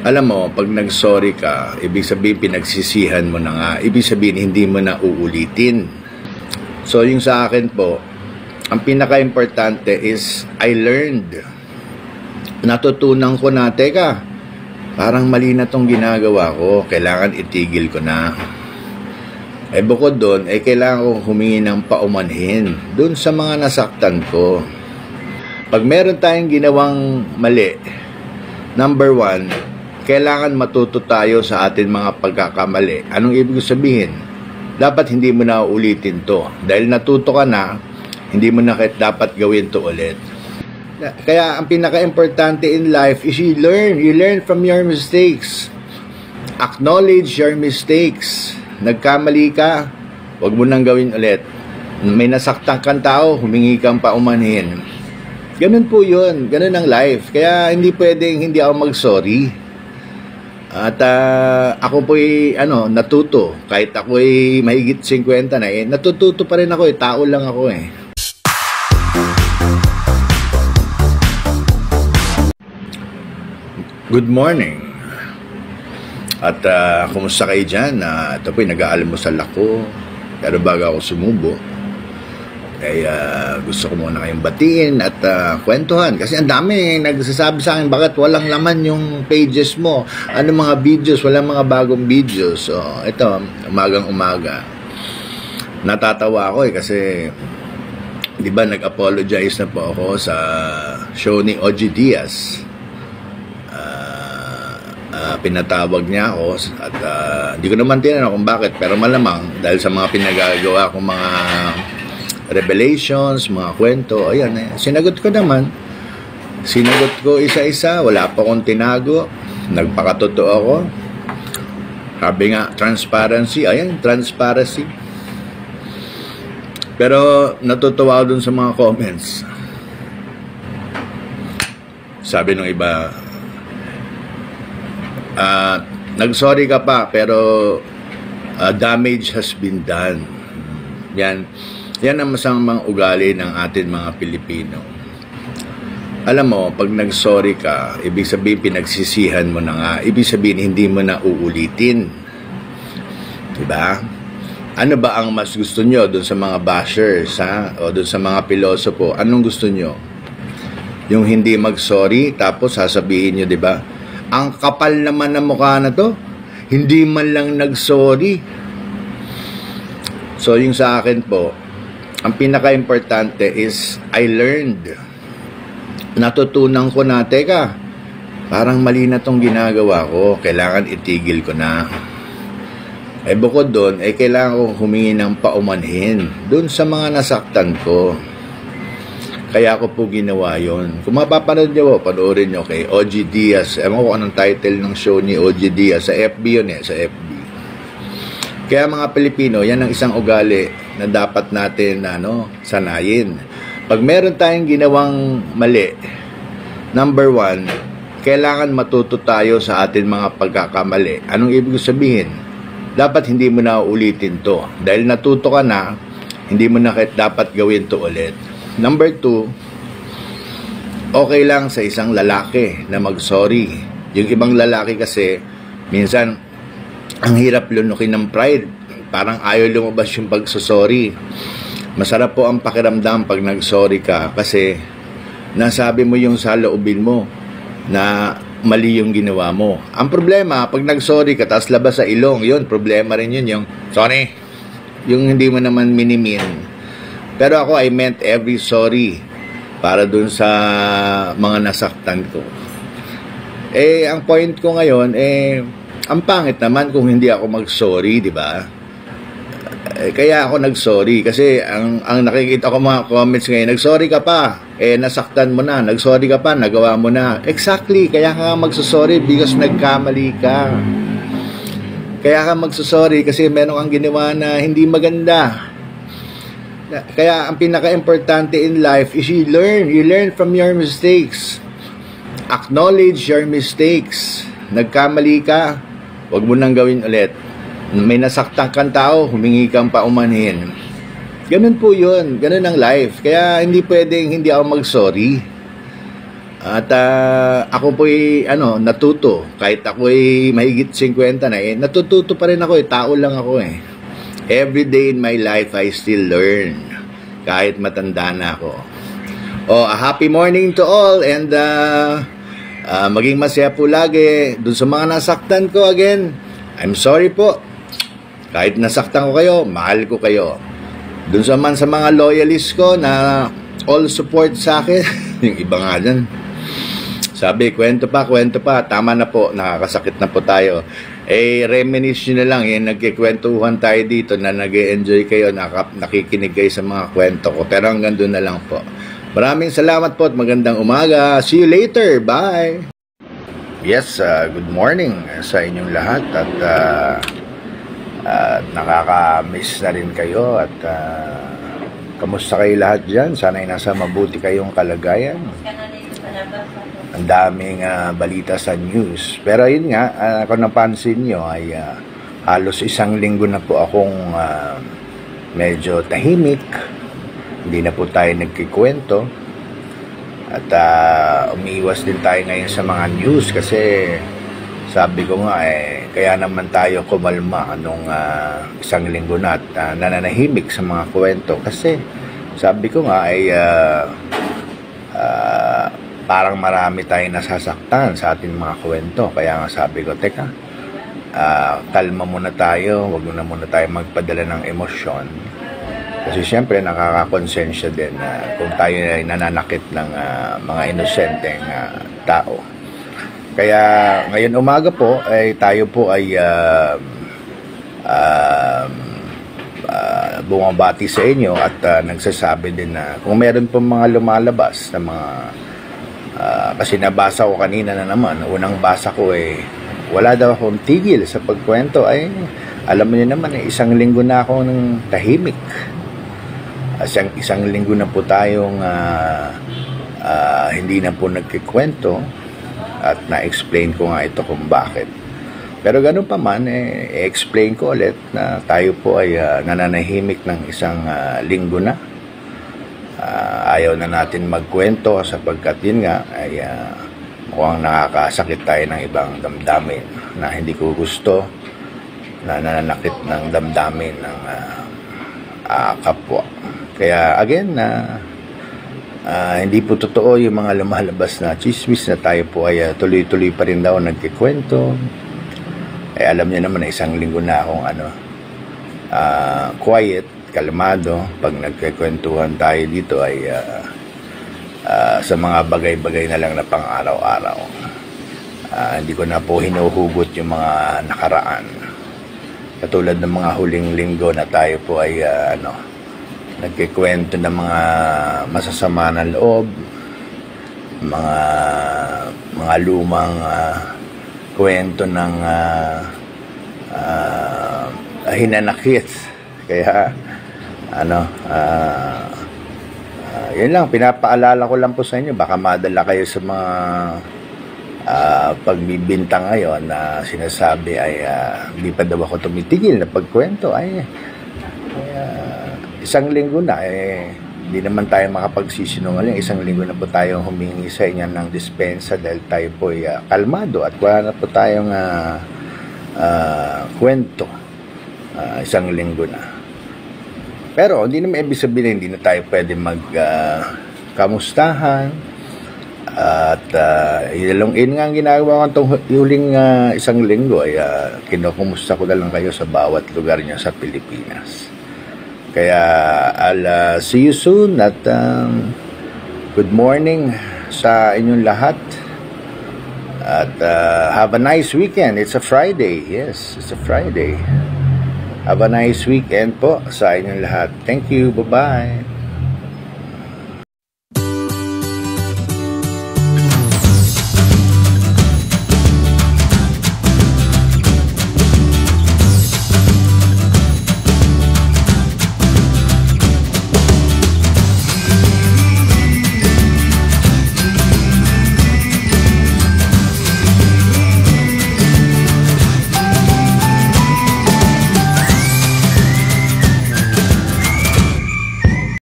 Alam mo, pag nag-sorry ka, ibig sabihin pinagsisihan mo na nga. Ibig sabihin hindi mo na uulitin. So yung sa akin po, ang pinaka-importante is I learned. Natutunan ko na, teka, parang mali na tong ginagawa ko. Kailangan itigil ko na. Bukod doon, kailangan ko humingi ng paumanhin doon sa mga nasaktan ko. Pag meron tayong ginawang mali, number one, kailangan matuto tayo sa atin mga pagkakamali. Anong ibig sabihin? Dapat hindi mo na ulitin to. Dahil natuto ka na, hindi mo na dapat gawin to ulit. Kaya ang pinaka-importante in life is you learn. You learn from your mistakes. Acknowledge your mistakes. Nagkamali ka, huwag mo nang gawin ulit. May nasaktan kang tao, humingi kang paumanhin. Ganun po yun. Ganun ang life. Kaya hindi pwedeng hindi ako mag-sorry. At ako po'y natuto. Kahit ako'y mahigit 50 na, natututo pa rin ako. Tao lang ako . Good morning. At kumusta kayo dyan? Ito po'y nag-aalmusal ako. Pero bago ako sumubo, gusto ko muna kayong batiin at kwentuhan. Kasi ang dami nagsasabi sa akin, bakit walang laman yung pages mo? Ano mga videos? Walang mga bagong videos. So, ito, umagang-umaga. Natatawa ako kasi, di ba, nag-apologize na po ako sa show ni OG Diaz. Pinatawag niya ako at hindi ko naman tinanong kung bakit, pero malamang dahil sa mga pinagagawa kong mga revelations, mga kwento, ayan, sinagot ko naman. Sinagot ko isa-isa, wala pa akong tinago, nagpakatotoo ako. Sabi nga, transparency, ayan, transparency. Pero natutuwa ako dun sa mga comments. Sabi nung iba, nag-sorry ka pa, pero damage has been done. Yan ang masamang ugali ng atin mga Pilipino. Alam mo, pag nag-sorry ka, ibig sabihin pinagsisihan mo na nga. Ibig sabihin hindi mo na uulitin. Diba? Ano ba ang mas gusto nyo doon sa mga bashers, o doon sa mga pilosopo? Anong gusto nyo? Yung hindi mag-sorry, tapos sasabihin nyo, diba? Ang kapal naman ng mukha na to, hindi man lang nag-sorry. So, yung sa akin po, ang pinaka-importante is I learned. Natutunan ko na, teka, parang mali na tong ginagawa ko. Kailangan itigil ko na. Bukod doon, kailangan ko humingi ng paumanhin doon sa mga nasaktan ko. Kaya ako po ginawa yun. Kung mapapanood nyo, panoorin nyo kay OG Diaz. Ewan ko anong title ng show ni OG Diaz. Sa FB yun sa FB. Kaya mga Pilipino, yan ang isang ugali na dapat natin sanayin. Pag meron tayong ginawang mali, number one, kailangan matuto tayo sa atin mga pagkakamali. Anong ibig sabihin? Dapat hindi mo na ulitin to. Dahil natuto ka na, hindi mo na dapat gawin to ulit. Number two, okay lang sa isang lalaki na mag-sorry. Yung ibang lalaki kasi, minsan, ang hirap lunukin ng pride. Parang ayaw lumabas yung pagsasorry. Masarap po ang pakiramdam pag nag-sorry ka kasi nasabi mo yung sa loobin mo na mali yung ginawa mo. Ang problema, pag nag-sorry ka, tapos labas sa ilong, yun, problema rin yun, yung sorry. Yung hindi mo naman minimin. Pero ako, I meant every sorry para dun sa mga nasaktan ko. Ang point ko ngayon, ang pangit naman kung hindi ako mag-sorry, di ba? Kaya ako nag-sorry kasi ang nakikita ko mga comments ngayon, nag-sorry ka pa, nasaktan mo na, nag-sorry ka pa, nagawa mo na. Exactly, kaya ka mag-sorry because nagkamali ka. Kaya ka mag-sorry kasi meron kang ginawa na hindi maganda. Kaya ang pinaka-importante in life is you learn from your mistakes. Acknowledge your mistakes. Nagkamali ka, huwag mo nang gawin ulit. May nasaktan kang tao, humingi kang paumanhin. Ganun po yun. Ganun ang life. Kaya hindi pwedeng hindi ako mag-sorry. At ako po'y natuto. Kahit ako'y mahigit 50 na, natututo pa rin ako. Tao lang ako eh. Every day in my life, I still learn. Kahit matanda na ako. A happy morning to all, and maging masaya po lagi. Dun sa mga nasaktan ko, again, I'm sorry po. Kahit nasaktan ko kayo, mahal ko kayo. Dun sa mga loyalists ko na all support sa akin, yung iba nga dyan, sabi, kwento pa, tama na po, nakakasakit na po tayo. Reminisce nyo na lang, nagkikwentuhan tayo dito na nag-enjoy kayo, nakikinig kayo sa mga kwento ko. Pero hanggang doon na lang po. Maraming salamat po at magandang umaga. See you later. Bye! Yes, good morning sa inyong lahat. At nakaka-miss na rin kayo. At kamusta kayo lahat dyan? Sana'y nasa mabuti kayong kalagayan. Ang daming balita sa news. Pero yun nga, kung napansin nyo ay halos isang linggo na po akong medyo tahimik. Hindi na po tayo nagkikwento. At umiiwas din tayo ngayon sa mga news kasi sabi ko nga kaya naman tayo kumalma nung isang linggo na at nananahimik sa mga kwento. Kasi sabi ko nga parang marami tayong nasasaktan sa ating mga kwento. Kaya nga sabi ko, teka, kalma muna tayo, wag muna tayo magpadala ng emosyon. Kasi siyempre nakakakonsensya din kung tayo ay nananakit ng mga inosenteng tao. Kaya ngayon umaga po, tayo po ay bumabati sa inyo at nagsasabi din na kung meron pong mga lumalabas na mga kasi nabasa ko kanina na naman, unang basa ko wala daw akong tigil sa pagkwento. Alam mo niyo naman, isang linggo na ako ng tahimik. Isang linggo na po tayong hindi na po nagkikwento at na-explain ko nga ito kung bakit. Pero ganun pa man, explain ko ulit na tayo po ay nananahimik ng isang linggo na. Ayaw na natin magkwento sapagkat yun nga ay mukhang nakakasakit tayo ng ibang damdamin na hindi ko gusto na nananakit ng damdamin ng kapwa. Kaya again hindi po totoo yung mga lumalabas na chismis na tayo po ay tuloy-tuloy pa rin daw nagkikwento. Alam niyo naman na isang linggo na akong quiet, kalmado. Pag nagkikwentuhan tayo dito ay sa mga bagay-bagay na lang na pang araw-araw. Hindi ko na po hinuhugot yung mga nakaraan. Katulad ng mga huling linggo na tayo po ay nagkikwento ng mga masasama na loob, mga lumang kwento ng hinanakit. Kaya yun lang, pinapaalala ko lang po sa inyo, baka madala kayo sa mga pagbibintang ngayon na sinasabi ay hindi pa daw ako tumitigil na pagkwento. Isang linggo na hindi naman tayo makapagsisinungaling. Isang linggo na po tayong humingi sa inyo ng dispensa dahil tayo po ay kalmado at wala na po tayong kwento. Isang linggo na. Pero hindi naman ibig sabihin hindi na tayo pwede kamustahan. At yun nga ang ginagawa ko itong huling isang linggo ay kinukumusta ko na lang kayo sa bawat lugar niya sa Pilipinas. Kaya I'll see you soon at good morning sa inyong lahat. At have a nice weekend. It's a Friday. Yes, it's a Friday. Have a nice weekend po sa inyong lahat. Thank you. Bye-bye.